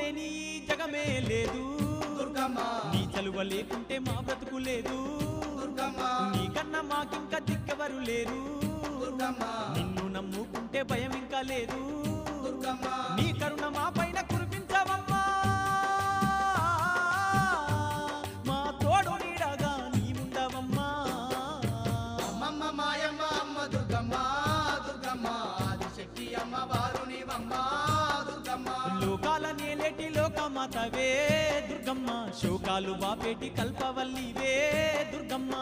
లేని జగమే లేదు దుర్గమ్మ నీ చలువ లేకుంటే మా బ్రతుకు లేదు దుర్గమ్మ నీకన్నా మాకింకా దిక్కెవరు లేరు దుర్గమ్మ నిన్ను నమ్ముకుంటే భయం ఇంకా లేదు దుర్గమ్మ నీ కరుణ మా పైన కురిపించవమ్మా మా తోడు నీడగా నీవుండవమ్మా అమ్మమ్మ మాయమ్మ అమ్మ దుర్గమ్మ దుర్గమ్మ ఆదిశక్తి అమ్మ వారు నీవమ్మ దుర్గమ్మ లోకాల నేలేటి లోకమాతవే దుర్గమ్మ శోకాలు బాపేటి కల్పవల్లివే దుర్గమ్మ